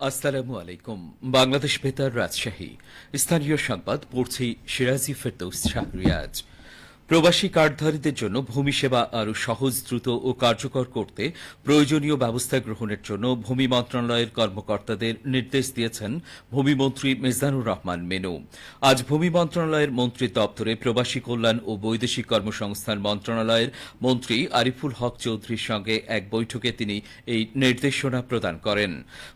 আসসালামু আলাইকুম। বাংলাদেশ বেতার রাজশাহী স্থানীয় সংবাদ পড়ছি সিরাজি ফেরদৌস শাহরিয়াজ। প্রবাসী কার্ডধারীদের জন্য ভূমি সেবা আরও সহজ, দ্রুত ও কার্যকর করতে প্রয়োজনীয় ব্যবস্থা গ্রহণের জন্য ভূমি মন্ত্রণালয়ের কর্মকর্তাদের নির্দেশ দিয়েছেন ভূমিমন্ত্রী মিজানুর রহমান মেনু। আজ ভূমি মন্ত্রণালয়ের মন্ত্রীর দপ্তরে প্রবাসী কল্যাণ ও বৈদেশিক কর্মসংস্থান মন্ত্রণালয়ের মন্ত্রী আরিফুল হক চৌধুরীর সঙ্গে এক বৈঠকে তিনি এই নির্দেশনা প্রদান করেন।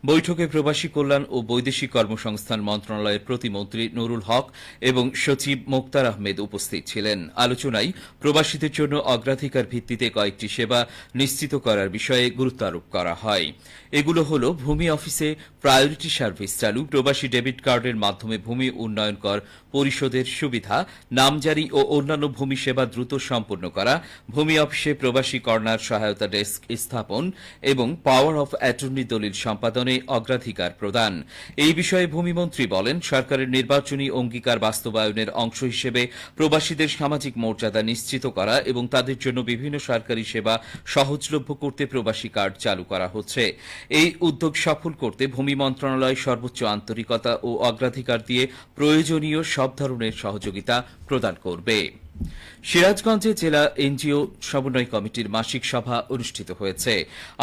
বৈঠকে প্রবাসী কল্যাণ ও বৈদেশিক কর্মসংস্থান মন্ত্রণালয়ের প্রতিমন্ত্রী নুরুল হক এবং সচিব মোক্তার আহমেদ উপস্থিত ছিলেন। আলোচনায় প্রবাসীদের জন্য অগ্রাধিকার ভিত্তিতে কয়েকটি সেবা নিশ্চিত করার বিষয়ে গুরুত্ব আরোপ করা হয়। এগুলো হল ভূমি অফিসে প্রায়োরিটি সার্ভিস চালু, প্রবাসী ডেবিট কার্ডের মাধ্যমে ভূমি উন্নয়ন কর পরিশোধের সুবিধা, নামজারি ও অন্যান্য ভূমি সেবা দ্রুত সম্পন্ন করা, ভূমি অফিসে প্রবাসী কর্নার সহায়তা ডেস্ক স্থাপন এবং পাওয়ার অফ অ্যাটর্নি দলিল সম্পাদনে অগ্রাধিকার প্রদান। এই বিষয়ে ভূমিমন্ত্রী বলেন, সরকারের নির্বাচনী অঙ্গীকার বাস্তবায়নের অংশ হিসেবে প্রবাসীদের সামাজিক মর্যাদা নিশ্চিত করা এবং তাদের জন্য বিভিন্ন সরকারি সেবা সহজলভ্য করতে প্রবাসী কার্ড চালু করা হচ্ছে। এই উদ্যোগ সফল করতে ভূমি মন্ত্রণালয় সর্বোচ্চ আন্তরিকতা ও অগ্রাধিকার দিয়ে প্রয়োজনীয় সব ধরনের সহযোগিতা প্রদান করবে। সিরাজগঞ্জে জেলা এনজিও সমন্বয় কমিটির মাসিক সভা অনুষ্ঠিত হয়েছে।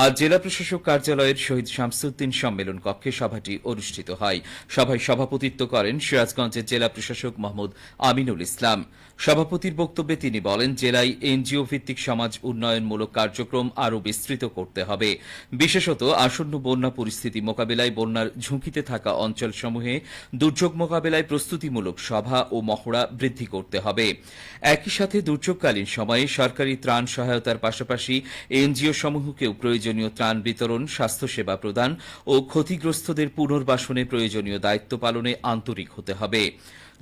আজ জেলা প্রশাসক কার্যালয়ের শহীদ শামসুদ্দিন সম্মেলন কক্ষে সভাটি অনুষ্ঠিত হয়। সভায় সভাপতিত্ব করেন সিরাজগঞ্জের জেলা প্রশাসক মোহাম্মদ আমিনুল ইসলাম। সভাপতির বক্তব্যে তিনি বলেন, জেলায় এনজিও ভিত্তিক সমাজ উন্নয়নমূলক কার্যক্রম আরও বিস্তৃত করতে হবে। বিশেষত আসন্ন বন্যা পরিস্থিতি মোকাবিলায় বন্যার ঝুঁকিতে থাকা অঞ্চলসমূহে দুর্যোগ মোকাবিলায় প্রস্তুতিমূলক সভা ও মহড়া বৃদ্ধি করতে হবে। একই সাথে দুর্যোগকালীন সময়ে সরকারি ত্রাণ সহায়তার পাশাপাশি এনজিও সমূহকেও প্রয়োজনীয় ত্রাণ বিতরণ, স্বাস্থ্যসেবা প্রদান ও ক্ষতিগ্রস্তদের পুনর্বাসনে প্রয়োজনীয় দায়িত্ব পালনে আন্তরিক হতে হবে।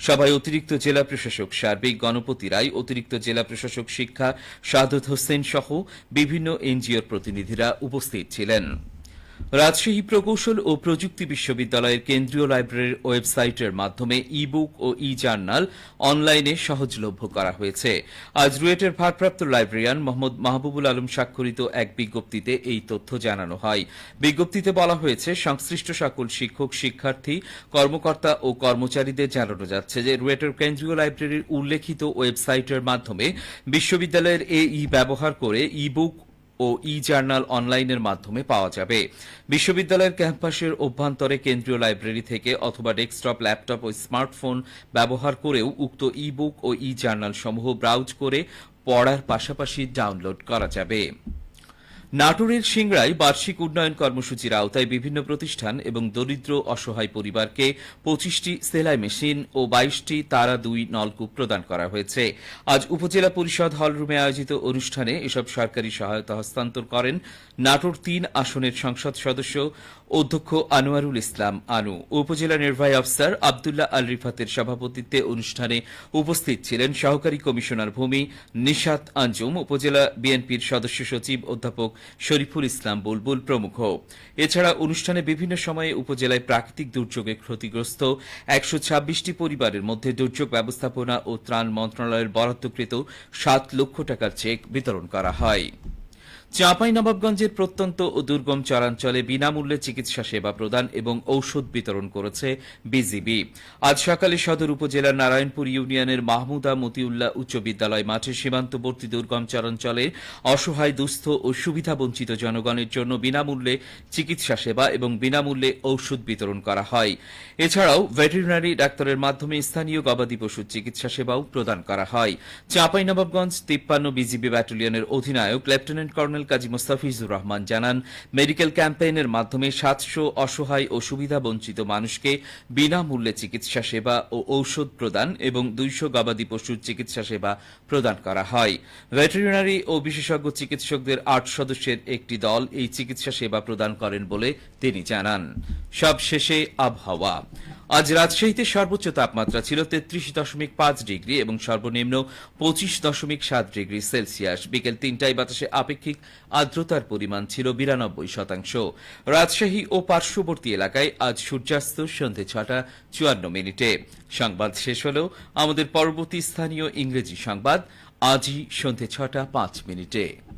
সভায় অতিরিক্ত জেলা প্রশাসক সার্বিক গণপতি রায়, অতিরিক্ত জেলা প্রশাসক শিক্ষা সাদত হোসেন সহ বিভিন্ন এনজিওর প্রতিনিধিরা উপস্থিত ছিলেন। রাজশাহী প্রকৌশল ও প্রযুক্তি বিশ্ববিদ্যালয়ের কেন্দ্রীয় লাইব্রেরির ওয়েবসাইটের মাধ্যমে ই বুক ও ই জার্নাল অনলাইনে সহজলভ্য করা হয়েছে। আজ রুয়েটের ভারপ্রাপ্ত লাইব্রেরিয়ান মোহাম্মদ মাহবুবুল আলম স্বাক্ষরিত এক বিজ্ঞপ্তিতে এই তথ্য জানানো হয়। বিজ্ঞপ্তিতে বলা হয়েছে, সংশ্লিষ্ট সকল শিক্ষক, শিক্ষার্থী, কর্মকর্তা ও কর্মচারীদের জানানো যাচ্ছে যে রুয়েটের কেন্দ্রীয় লাইব্রেরির উল্লেখিত ওয়েবসাইটের মাধ্যমে বিশ্ববিদ্যালয়ের এই ব্যবহার করে ই বুক ও ই জার্নাল অনলাইনের মাধ্যমে পাওয়া যাবে। বিশ্ববিদ্যালয়ের ক্যাম্পাসের অভ্যন্তরে কেন্দ্রীয় লাইব্রেরি থেকে অথবা ডেস্কটপ, ল্যাপটপ ও স্মার্টফোন ব্যবহার করেও উক্ত ই বুক ও ই জার্নাল সমূহ ব্রাউজ করে পড়ার পাশাপাশি ডাউনলোড করা যাবে। নাটোরের সিংড়ায় বার্ষিক উন্নয়ন কর্মসূচির আওতায় বিভিন্ন প্রতিষ্ঠান এবং দরিদ্র অসহায় পরিবারকে 25টি সেলাই মেশিন ও 22টি তারা 2 নলকূপ প্রদান করা হয়েছে। আজ উপজেলা পরিষদ হলরুমে আয়োজিত অনুষ্ঠানে এসব সরকারি সহায়তা হস্তান্তর করেন নাটোর 3 আসনের সংসদ সদস্য অধ্যক্ষ আনোয়ারুল ইসলাম আনু। উপজেলা নির্বাহী অফিসার আবদুল্লাহ আল রিফাতের সভাপতিত্বে অনুষ্ঠানে উপস্থিত ছিলেন সহকারী কমিশনার ভূমি নিশাত আঞ্জুম, উপজেলা বিএনপির সদস্য সচিব অধ্যাপক শরীফুল ইসলাম বুলবুল প্রমুখ। এছাড়া অনুষ্ঠানে বিভিন্ন সময়ে উপজেলায় প্রাকৃতিক দুর্যোগে ক্ষতিগ্রস্ত 126টি পরিবারের মধ্যে দুর্যোগ ব্যবস্থাপনা ও ত্রাণ মন্ত্রণালয়ের বরাদ্দকৃত 7 লক্ষ টাকার চেক বিতরণ করা হয়। চাঁপাইনবাবগঞ্জের প্রত্যন্ত ও দুর্গম চরাঞ্চলে বিনামূল্যে চিকিৎসা সেবা প্রদান এবং ঔষধ বিতরণ করেছে বিজিবি। আজ সকালে সদর উপজেলার নারায়ণপুর ইউনিয়নের মাহমুদা মতিউল্লাহ উচ্চ বিদ্যালয় মাঠে সীমান্তবর্তী দুর্গম চরাঞ্চলে অসহায়, দুস্থ ও সুবিধাবঞ্চিত জনগণের জন্য বিনামূল্যে চিকিৎসা সেবা এবং বিনামূল্যে ঔষধ বিতরণ করা হয়। এছাড়াও ভেটেরিনারি ডাক্তারের মাধ্যমে স্থানীয় গবাদি পশুর চিকিৎসা সেবাও প্রদান করা হয়। চাঁপাইনবাবগঞ্জ 53 বিজিবি ব্যাটালিয়নের অধিনায়ক লেফটেন্যান্ট কর্নেল কাজী মোস্তাফিজুর রহমান জানান, মেডিকেল ক্যাম্পেইনের মাধ্যমে 700 অসহায় ও সুবিধাবঞ্চিত মানুষকে বিনামূল্যে চিকিৎসা সেবা ও ঔষধ প্রদান এবং 200 গবাদি পশুর চিকিৎসা সেবা প্রদান করা হয়। ভেটেরিনারি ও বিশেষজ্ঞ চিকিৎসকদের 8 সদস্যের একটি দল এই চিকিৎসা সেবা প্রদান করেন বলে তিনি জানান। সবশেষে আবহাওয়া। আজ রাজশাহীতে সর্বোচ্চ তাপমাত্রা ছিল 33.5 ডিগ্রি এবং সর্বনিম্ন 25.7 ডিগ্রি সেলসিয়াস। বিকেল 3টায় বাতাসে আপেক্ষিক আর্দ্রতার পরিমাণ ছিল 92%। রাজশাহী ও পার্শ্ববর্তী এলাকায় আজ সূর্যাস্ত সন্ধ্যে 6:54। সংবাদ শেষ হল। আমাদের পরবর্তী স্থানীয় ইংরেজি সংবাদ আজই সন্ধ্যে 6:05।